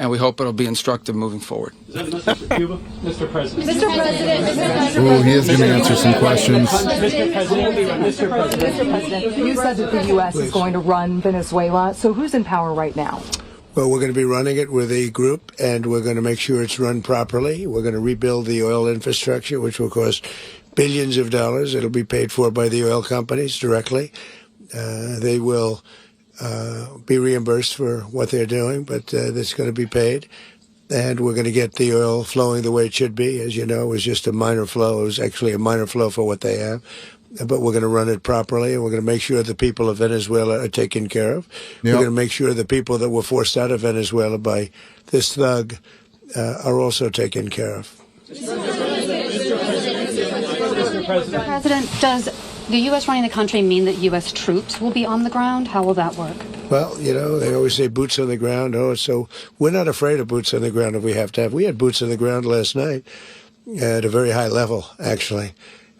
we hope it'll be instructive moving forward. Is that a message for Cuba? Mr. President. Mr. President. Oh, he is going to answer some questions. Mr. President, you said that the U.S. is going to run Venezuela. So who's in power right now? Well, we're going to be running it with a group, and we're going to make sure it's run properly. We're going to rebuild the oil infrastructure, which will cost billions of dollars. It'll be paid for by the oil companies directly. They will be reimbursed for what they're doing, but that's going to be paid. And we're going to get the oil flowing the way it should be. As you know, it was just a minor flow. It was actually a minor flow for what they have. But we're going to run it properly, and we're going to make sure the people of Venezuela are taken care of. Yep. We're going to make sure the people that were forced out of Venezuela by this thug are also taken care of. Mr. President, does the U.S. running the country mean that U.S. troops will be on the ground? How will that work? Well, they always say boots on the ground. So we're not afraid of boots on the ground if we have to have. We had boots on the ground last night at a very high level, actually.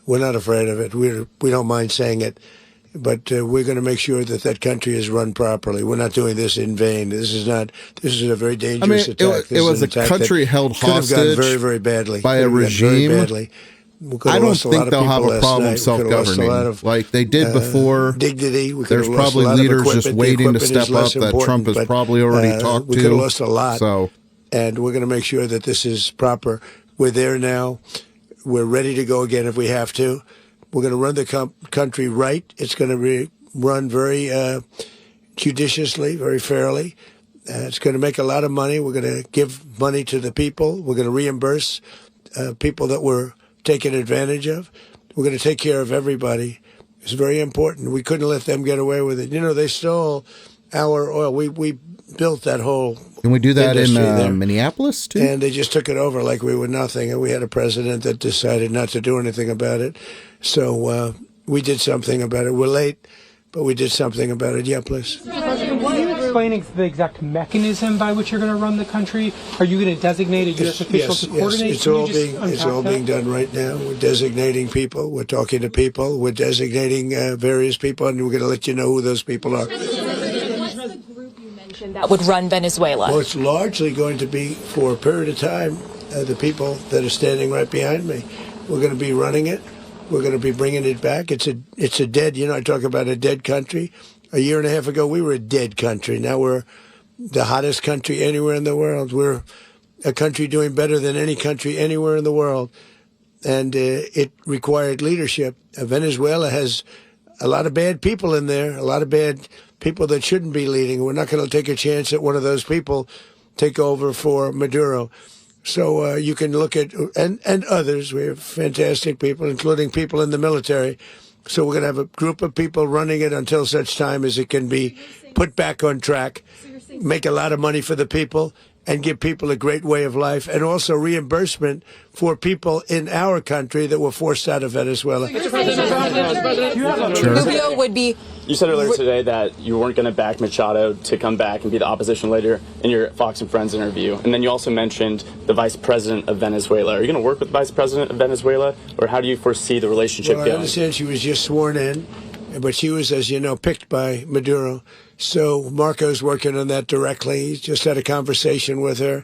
We're not afraid of it. We don't mind saying it, but we're going to make sure that country is run properly. We're not doing this in vain. This is a very dangerous attack. It was a country held hostage could have gone very, very badly by a regime. Very badly. I don't think they'll have a problem self-governing like they did before. Dignity. There's probably leaders just waiting to step up that Trump has probably already talked to. We could have lost a lot. And we're going to make sure that this is proper. We're there now. We're ready to go again if we have to. We're going to run the country right. It's going to be run very judiciously, very fairly. It's going to make a lot of money. We're going to give money to the people. We're going to reimburse people that were taken advantage of. We're going to take care of everybody. It's very important. We couldn't let them get away with it. You know, they stole our oil. We built that whole Can we do that in there. Minneapolis, too? And they just took it over like we were nothing. And we had a president that decided not to do anything about it. So we did something about it. We're late, but we did something about it. Yeah, please. Can you explain the exact mechanism by which you're going to run the country? Are you going to designate a U.S. official to coordinate? Yes, it's all being done right now. We're designating people. We're talking to people. We're designating various people, and we're going to let you know who those people are. What's the group you mentioned that would run Venezuela? Well, it's largely going to be, for a period of time, the people that are standing right behind me. We're going to be running it. We're going to be bringing it back. It's a dead, I talk about a dead country. A year and a half ago, we were a dead country. Now we're the hottest country anywhere in the world. We're a country doing better than any country anywhere in the world. And it required leadership. Venezuela has a lot of bad people in there, a lot of bad people that shouldn't be leading. We're not going to take a chance that one of those people take over for Maduro. So you can look at, and others, we have fantastic people, including people in the military. So we're going to have a group of people running it until such time as it can be put back on track, make a lot of money for the people, and give people a great way of life, and also reimbursement for people in our country that were forced out of Venezuela. Rubio would be... You said earlier today that you weren't going to back Machado to come back and be the opposition leader in your Fox and Friends interview. And then you also mentioned the vice president of Venezuela. Are you going to work with the vice president of Venezuela, or how do you foresee the relationship going? I understand she was just sworn in, but she was, as you know, picked by Maduro. So Marco's working on that directly. He's just had a conversation with her,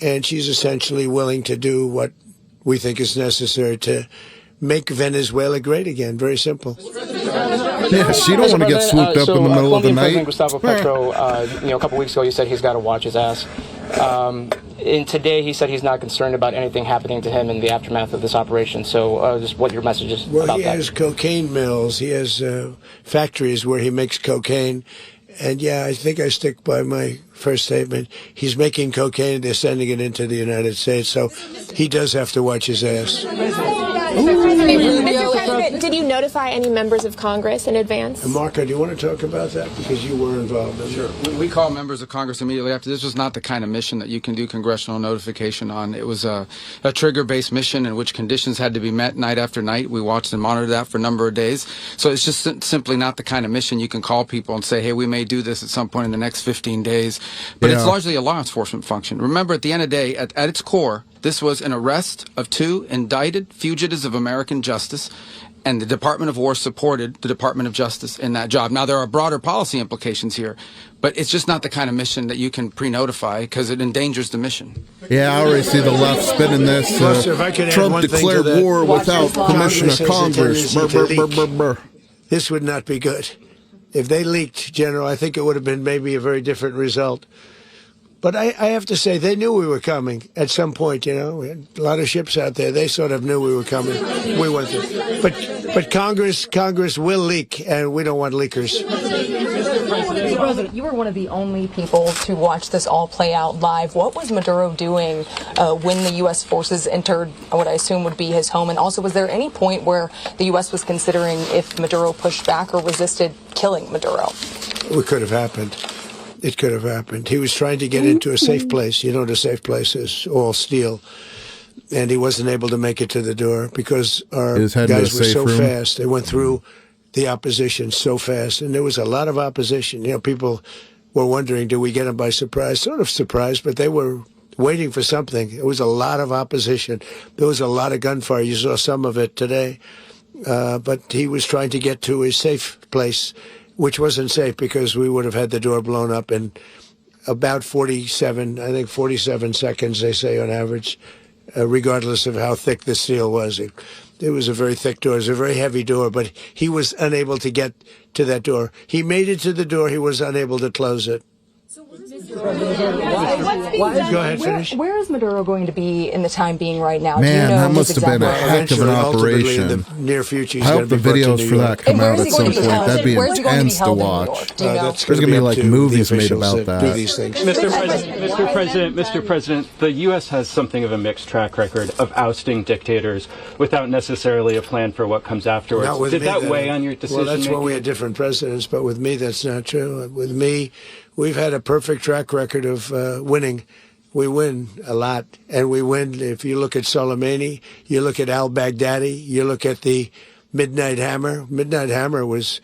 and she's essentially willing to do what we think is necessary to make Venezuela great again. Very simple. Yeah, she don't want to get swooped up in the middle of the night. President Gustavo Petro, a couple weeks ago, he said he's got to watch his ass. And today he said he's not concerned about anything happening to him in the aftermath of this operation. So just what your message is about that. Well, he has cocaine mills. He has factories where he makes cocaine. And, yeah, I think I stick by my first statement. He's making cocaine. They're sending it into the United States. So he does have to watch his ass. Mr. President, did you notify any members of Congress in advance? And Marco, do you want to talk about that? Because you were involved in it. Sure. We call members of Congress immediately after. This was not the kind of mission that you can do congressional notification on. It was a trigger-based mission in which conditions had to be met night after night. We watched and monitored that for a number of days. So it's just simply not the kind of mission you can call people and say, hey, we may do this at some point in the next 15 days. But it's largely a law enforcement function. Remember, at the end of the day, at its core, this was an arrest of 2 indicted fugitives of American justice, and the Department of War supported the Department of Justice in that job. Now, there are broader policy implications here, but it's just not the kind of mission that you can pre-notify because it endangers the mission. Yeah, I already see the left spinning this. Trump declared war without permission of Congress. This would not be good. If they leaked, General, I think it would have been maybe a very different result. But I have to say, they knew we were coming at some point, We had a lot of ships out there. They sort of knew we were coming. We went through. But Congress will leak, and we don't want leakers. Mr. President, you were one of the only people to watch this all play out live. What was Maduro doing when the U.S. forces entered what I assume would be his home? And also, was there any point where the U.S. was considering if Maduro pushed back or resisted killing Maduro? It could have happened. It could have happened. He was trying to get into a safe place. The safe place is all steel. And he wasn't able to make it to the door because our guys were so fast. They went through the opposition so fast. And there was a lot of opposition. People were wondering, do we get him by surprise? Sort of surprised, but they were waiting for something. It was a lot of opposition. There was a lot of gunfire. You saw some of it today. But he was trying to get to his safe place, which wasn't safe because we would have had the door blown up in about 47 seconds, they say on average, regardless of how thick the steel was. It was a very thick door. It was a very heavy door, but he was unable to get to that door. He made it to the door. He was unable to close it. Go ahead, finish. Where is Maduro going to be in the time being right now? Man, Do you know that must have been a heck of an Ultimately, in operation. the near future, he's I going hope to the be brought videos to for New that York. come out at he some going to be point. held? That'd be Where's he going to be intense to held in New watch. York? Do you know? That's There's going to be up like to movies the made officials about that do that. these things. Mr. President, the U.S. has something of a mixed track record of ousting dictators without necessarily a plan for what comes afterwards. Not with Did me, that though. weigh on your decision? Well, that's why we had different presidents, but with me, that's not true. With me, we've had a perfect track record of winning. We win a lot, and we win. If you look at Soleimani, you look at al-Baghdadi, you look at the Midnight Hammer. Midnight Hammer was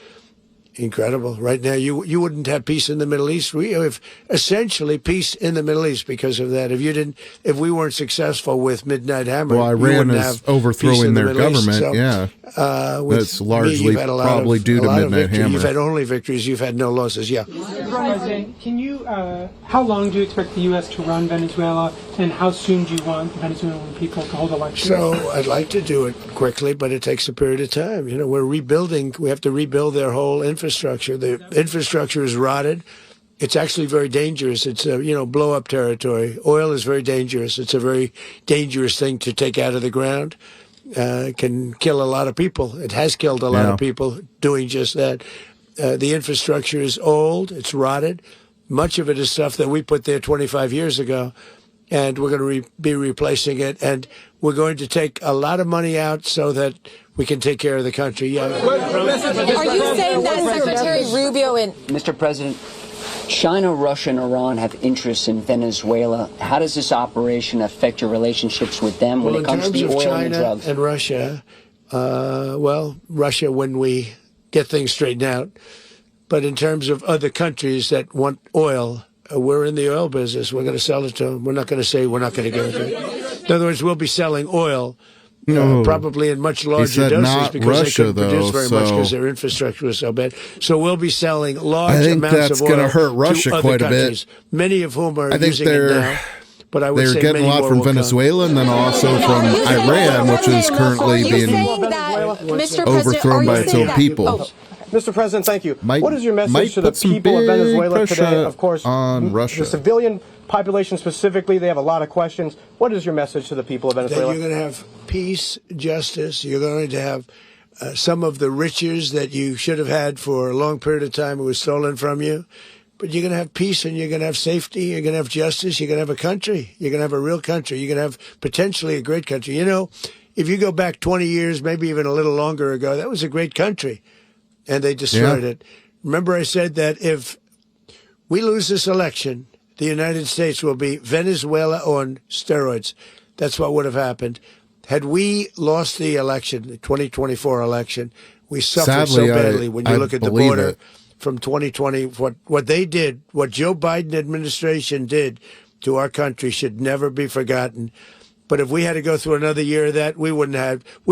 incredible. Right now, you wouldn't have peace in the Middle East. We have essentially peace in the Middle East because of that. If we weren't successful with Midnight Hammer, Well, Iran is overthrowing their government. So, yeah, that's largely probably due to Midnight Hammer. You've had only victories. You've had no losses. Yeah. President, can you? How long do you expect the U.S. to run Venezuela, and how soon do you want the Venezuelan people to hold elections? So I'd like to do it quickly, but it takes a period of time. You know, we're rebuilding. We have to rebuild their whole infrastructure. The infrastructure is rotted. It's actually very dangerous. It's blow up territory. Oil is very dangerous. It's a very dangerous thing to take out of the ground. It can kill a lot of people. It has killed a lot of people doing just that. The infrastructure is old. It's rotted. Much of it is stuff that we put there 25 years ago, and we're going to be replacing it. And we're going to take a lot of money out so that we can take care of the country. Yeah. Are you saying that Secretary Rubio and Mr. President, China, Russia, and Iran have interests in Venezuela. How does this operation affect your relationships with them when it comes to the oil and the drugs? And Russia, Russia when we get things straightened out. But in terms of other countries that want oil, we're in the oil business. We're going to sell it to them. We're not going to say we're not going to give it to them. In other words, we'll be selling oil. Probably in much larger doses because Russia, they couldn't produce very much because their infrastructure was so bad. So we'll be selling large amounts of oil hurt Russia to other quite countries, a bit. many of whom are using it now. But I would they're say getting a lot from Venezuela and then also from Iran, which is currently being overthrown by its own people. Mr. President, thank you. What is your message to the people of Venezuela today? Of course, on Russia. The civilian population specifically, they have a lot of questions. What is your message to the people of Venezuela? That you're going to have peace, justice. You're going to have some of the riches that you should have had for a long period of time. It was stolen from you. But you're going to have peace and you're going to have safety. You're going to have justice. You're going to have a country. You're going to have a real country. You're going to have potentially a great country. You know, if you go back 20 years, maybe even a little longer ago, that was a great country. And they destroyed it. Remember I said that if we lose this election, the United States will be Venezuela on steroids. That's what would have happened. Had we lost the election, the 2024 election, we suffered so badly when you look at the border from 2020. What they did, what Joe Biden administration did to our country should never be forgotten. But if we had to go through another year of that, we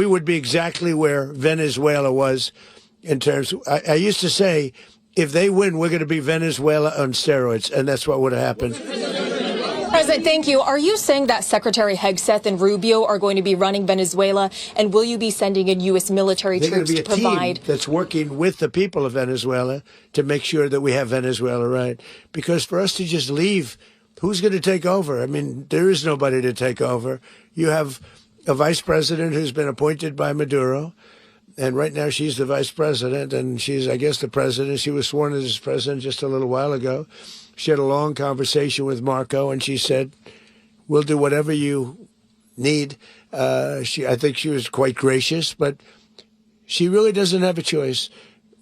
would be exactly where Venezuela was. In terms, I used to say, if they win, we're going to be Venezuela on steroids, and that's what would have happened. President, thank you. Are you saying that Secretary Hegseth and Rubio are going to be running Venezuela, and will you be sending in U.S. military troops to provide? They're going to be a team that's working with the people of Venezuela to make sure that we have Venezuela right. Because for us to just leave, who's going to take over? I mean, there is nobody to take over. You have a vice president who's been appointed by Maduro. And right now she's the vice president, and she's, I guess, the president. She was sworn as president just a little while ago. She had a long conversation with Marco, and she said, we'll do whatever you need. I think she was quite gracious, but she really doesn't have a choice.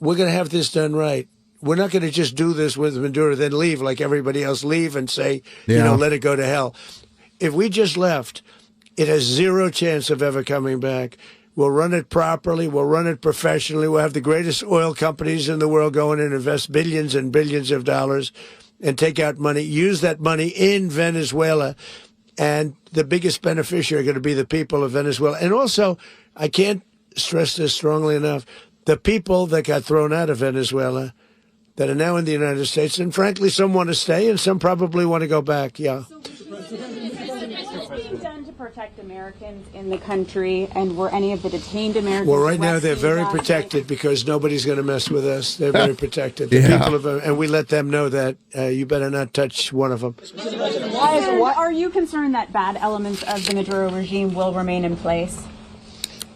We're going to have this done right. We're not going to just do this with Maduro, then leave like everybody else, leave and say, let it go to hell. If we just left, it has zero chance of ever coming back. We'll run it properly. We'll run it professionally. We'll have the greatest oil companies in the world go in and invest billions and billions of dollars and take out money, use that money in Venezuela. And the biggest beneficiary are going to be the people of Venezuela. And also, I can't stress this strongly enough, the people that got thrown out of Venezuela that are now in the United States, and frankly, some want to stay and some probably want to go back. Yeah. protect Americans in the country, and were any of the detained Americans? Well, right now they're very last protected night? because nobody's going to mess with us. They're very protected. The Yeah. people of, and we let them know that you better not touch one of them. Are you concerned that bad elements of the Maduro regime will remain in place?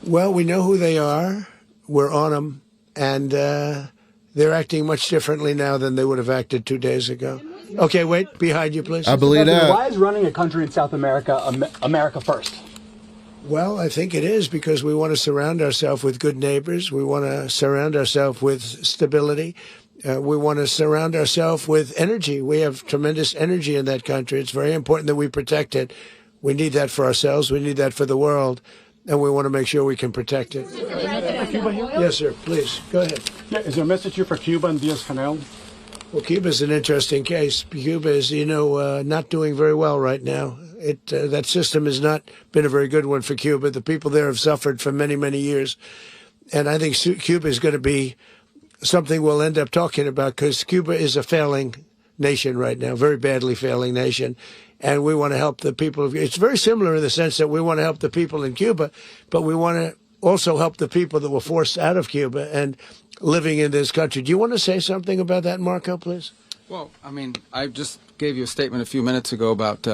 Well, we know who they are. We're on them, and they're acting much differently now than they would have acted 2 days ago. Okay, wait, behind you, please. I believe that. Why is running a country in South America America first? Well, I think it is because we want to surround ourselves with good neighbors. We want to surround ourselves with stability. We want to surround ourselves with energy. We have tremendous energy in that country. It's very important that we protect it. We need that for ourselves. We need that for the world. And we want to make sure we can protect it. Yes, sir. Please, go ahead. Yeah, is there a message here for Cuba and Diaz-Canel? Well, Cuba's an interesting case. Cuba is, not doing very well right now. That system has not been a very good one for Cuba. The people there have suffered for many, many years. And I think Cuba is going to be something we'll end up talking about because Cuba is a failing nation right now, very badly failing nation. And we want to help the people. It's very similar in the sense that we want to help the people in Cuba, but we want to also help the people that were forced out of Cuba and living in this country. Do you want to say something about that, Marco, please? Well, I mean, I just gave you a statement a few minutes ago about,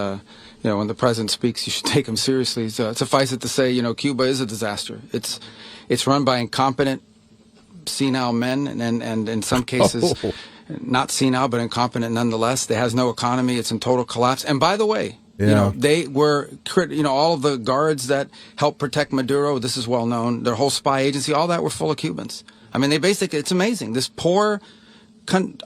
when the president speaks, you should take him seriously. So suffice it to say, Cuba is a disaster. It's run by incompetent, senile men, and in some cases, not senile, but incompetent nonetheless. It has no economy. It's in total collapse. And by the way, they were, all of the guards that helped protect Maduro, this is well known, their whole spy agency, all that were full of Cubans. I mean, it's amazing. This poor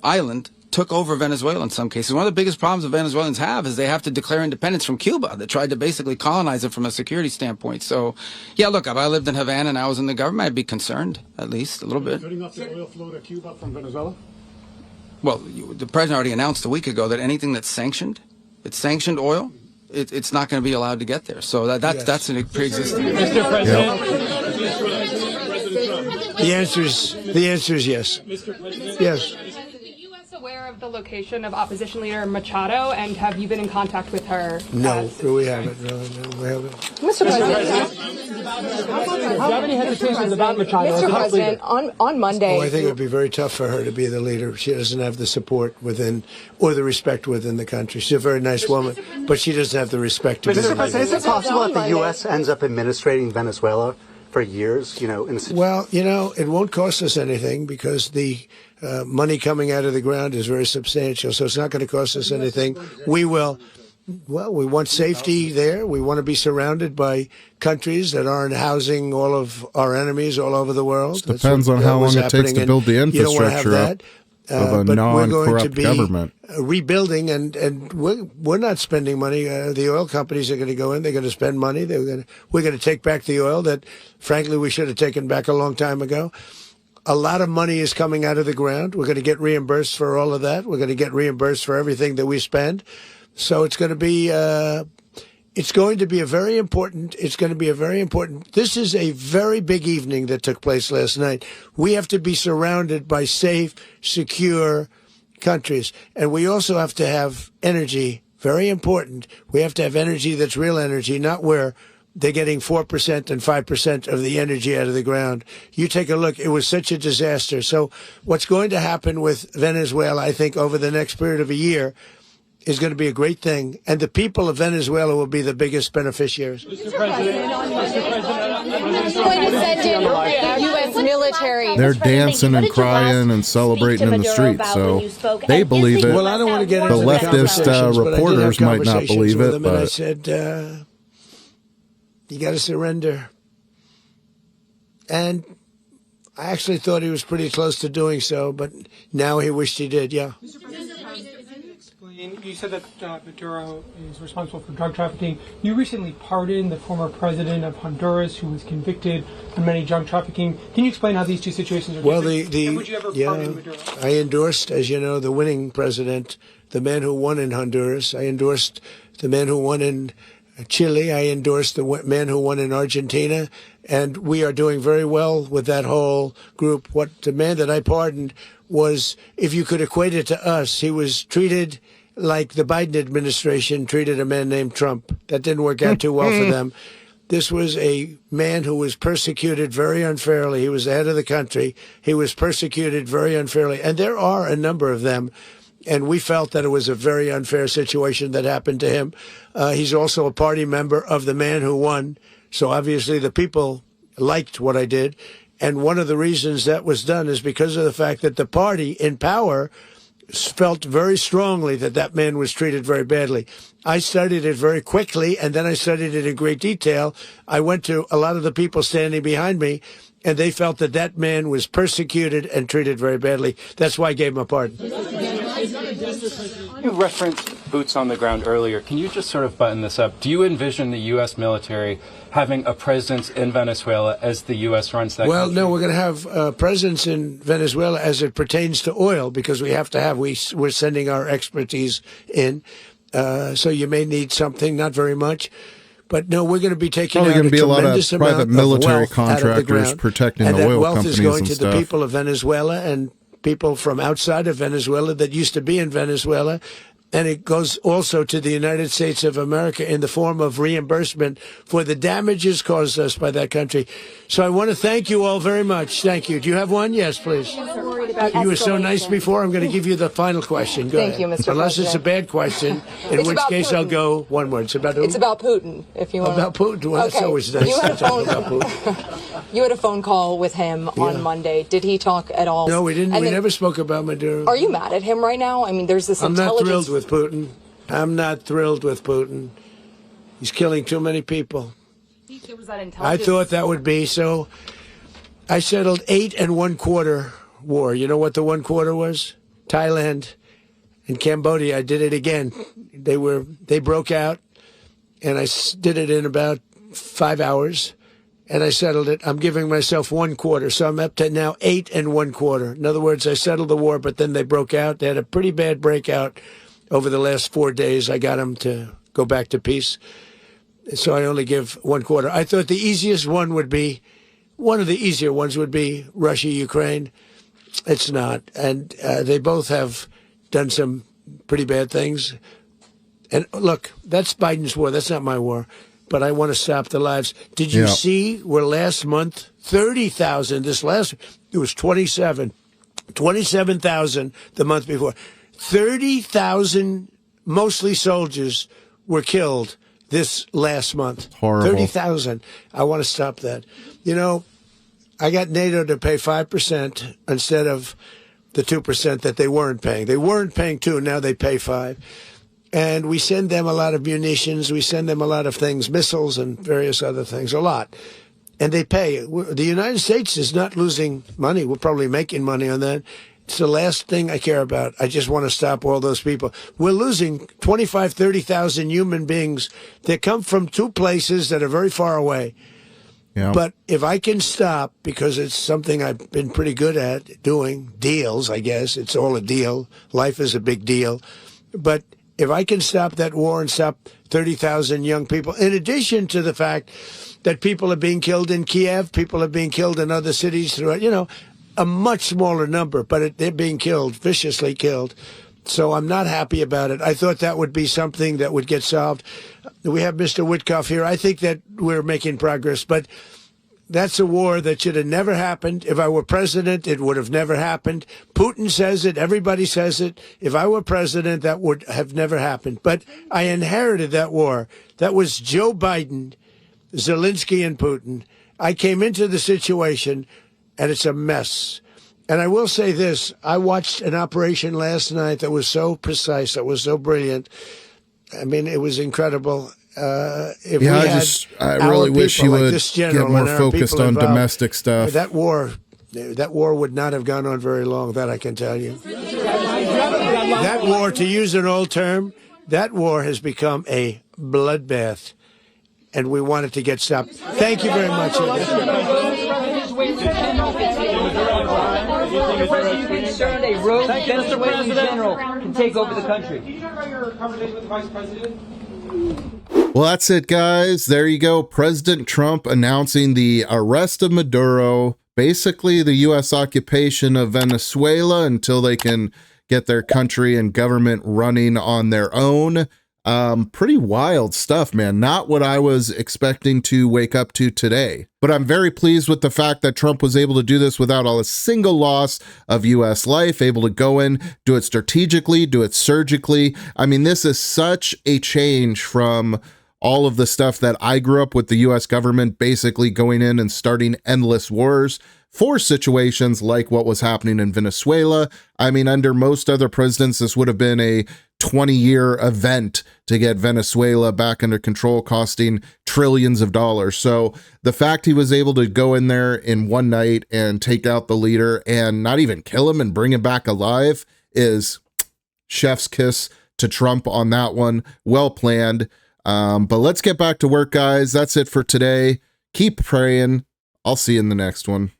island took over Venezuela in some cases. One of the biggest problems the Venezuelans have is they have to declare independence from Cuba. They tried to basically colonize it from a security standpoint. So, yeah, look, if I lived in Havana and I was in the government, I'd be concerned, at least a little bit. Cutting off the oil flow to Cuba from Venezuela? Well, the president already announced a week ago that anything that's sanctioned, it's sanctioned oil, it's not going to be allowed to get there. So that's a pre-existing. Mr. President. The answer is yes. Yes. Aware of the location of opposition leader Machado, and have you been in contact with her? No, we haven't. No, we haven't. Mr. President, Do you have any hesitations about Machado? Mr. President, on Monday. I think it would be very tough for her to be the leader. She doesn't have the support within or the respect within the country. She's a very nice woman, but she doesn't have the respect to be the Mr. President, is leader. it possible that the U.S. ends up administrating Venezuela for years? Well, it won't cost us anything because the money coming out of the ground is very substantial, so it's not going to cost us anything. We want safety there. We want to be surrounded by countries that aren't housing all of our enemies all over the world. Depends on how long it takes to build the infrastructure up of a non-corrupt government. Rebuilding, and we're not spending money. The oil companies are going to go in. They're going to spend money. We're going to take back the oil that, frankly, we should have taken back a long time ago. A lot of money is coming out of the ground. We're going to get reimbursed for all of that. We're going to get reimbursed for everything that we spend. So it's going to be a very important. This is a very big evening that took place last night. We have to be surrounded by safe, secure countries, and we also have to have energy. Very important. We have to have energy that's real energy, not where they're getting 4% and 5% of the energy out of the ground. You take a look. It was such a disaster. So what's going to happen with Venezuela, I think, over the next period of a year is going to be a great thing. And the people of Venezuela will be the biggest beneficiaries. Mr. President, going to send in the U.S. military. They're dancing and crying and celebrating in the streets, so they believe it. Well, I don't want to get the into leftist reporters might not believe it, and I said, you got to surrender. And I actually thought he was pretty close to doing so, but now he wished he did, yeah. You said that Maduro is responsible for drug trafficking. You recently pardoned the former president of Honduras who was convicted on many drug trafficking. Can you explain how these two situations are different? And would you ever pardon Maduro? I endorsed, as you know, the winning president, the man who won in Honduras. I endorsed the man who won in Chile. I endorsed the man who won in Argentina. And we are doing very well with that whole group. What the man that I pardoned was, if you could equate it to us, he was treated like the Biden administration treated a man named Trump. That didn't work out too well for them. This was a man who was persecuted very unfairly. He was the head of the country. He was persecuted very unfairly. And there are a number of them. And we felt that it was a very unfair situation that happened to him. He's also a party member of the man who won. So obviously the people liked what I did. And one of the reasons that was done is because of the fact that the party in power felt very strongly that that man was treated very badly. I studied it very quickly, and then I studied it in great detail. I went to a lot of the people standing behind me, and they felt that that man was persecuted and treated very badly. That's why I gave him a pardon. You referenced boots on the ground earlier. Can you just sort of button this up? Do you envision the U.S. military having a presence in Venezuela as the U.S. runs that country? No, we're going to have a presence in Venezuela as it pertains to oil, because we have to have, we're sending our expertise in. So you may need something, not very much. But no, we're going to be taking out a tremendous amount of military wealth out of the ground, protecting and the oil that wealth companies is going and to stuff. the people of Venezuela and people from outside of Venezuela that used to be in Venezuela. And it goes also to the United States of America in the form of reimbursement for the damages caused us by that country. So I want to thank you all very much. Thank you. Do you have one? Yes, please. You were so nice before. I'm going to give you the final question. Go ahead. Thank you, Mr. Unless President. it's a bad question, in which case I'll go one word. It's about who? It's about Putin, if you want. About Putin? Well, that's always nice to talk about Putin. You had a phone call with him on Monday. Did he talk at all? No, we didn't. We never spoke about Maduro. Are you mad at him right now? I mean, there's this I'm not intelligence. thrilled with Putin. I'm not thrilled with Putin. He's killing too many people. Was that intelligence? I thought that would be so. I settled 8 1/4 war. You know what the 1/4 was? Thailand and Cambodia. I did it again. They broke out, and I did it in about 5 hours, and I settled it. I'm giving myself 1/4, so I'm up to now 8 1/4. In other words, I settled the war, but then they broke out. They had a pretty bad breakout over the last 4 days. I got them to go back to peace. So I only give 1/4. I thought the easiest one would be, one of the easier ones would be Russia, Ukraine. It's not. And they both have done some pretty bad things. And look, that's Biden's war. That's not my war. But I want to stop the lives. Did you see where last month, 30,000, it was 27,000 the month before. 30,000, mostly soldiers, were killed this last month. Horrible. 30,000. I want to stop that. You know, I got NATO to pay 5% instead of the 2% that they weren't paying. They weren't paying 2, now they pay 5. And we send them a lot of munitions. We send them a lot of things, missiles and various other things, a lot. And they pay. The United States is not losing money. We're probably making money on that. It's the last thing I care about. I just want to stop all those people. We're losing 25, 30,000 human beings that come from 2 places that are very far away. Yeah. But if I can stop, because it's something I've been pretty good at doing, deals, I guess. It's all a deal. Life is a big deal. But if I can stop that war and stop 30,000 young people, in addition to the fact that people are being killed in Kiev, people are being killed in other cities throughout, a much smaller number, but they're being killed, viciously killed. So I'm not happy about it. I thought that would be something that would get solved. We have Mr. Witkoff here. I think that we're making progress, but that's a war that should have never happened. If I were president, it would have never happened. Putin says it. Everybody says it. If I were president, that would have never happened. But I inherited that war. That was Joe Biden, Zelensky, and Putin. I came into the situation, and it's a mess. And I will say this. I watched an operation last night that was so precise, that was so brilliant. I mean, it was incredible. I really wish he would get more focused on domestic stuff. That war would not have gone on very long, that I can tell you. That war, to use an old term, that war has become a bloodbath, and we want it to get stopped. Thank you very much. Are you concerned a rogue Venezuelan general can take over the country? Did you talk about your conversation with the vice president? Well, that's it, guys. There you go. President Trump announcing the arrest of Maduro, basically the U.S. occupation of Venezuela until they can get their country and government running on their own. Pretty wild stuff, man. Not what I was expecting to wake up to today. But I'm very pleased with the fact that Trump was able to do this without a single loss of U.S. life, able to go in, do it strategically, do it surgically. I mean, this is such a change from all of the stuff that I grew up with the U.S. government basically going in and starting endless wars for situations like what was happening in Venezuela. I mean, under most other presidents, this would have been a 20-year event to get Venezuela back under control, costing trillions of dollars. So the fact he was able to go in there in one night and take out the leader and not even kill him and bring him back alive is chef's kiss to Trump on that one. Well planned. But let's get back to work, guys. That's it for today. Keep praying. I'll see you in the next one.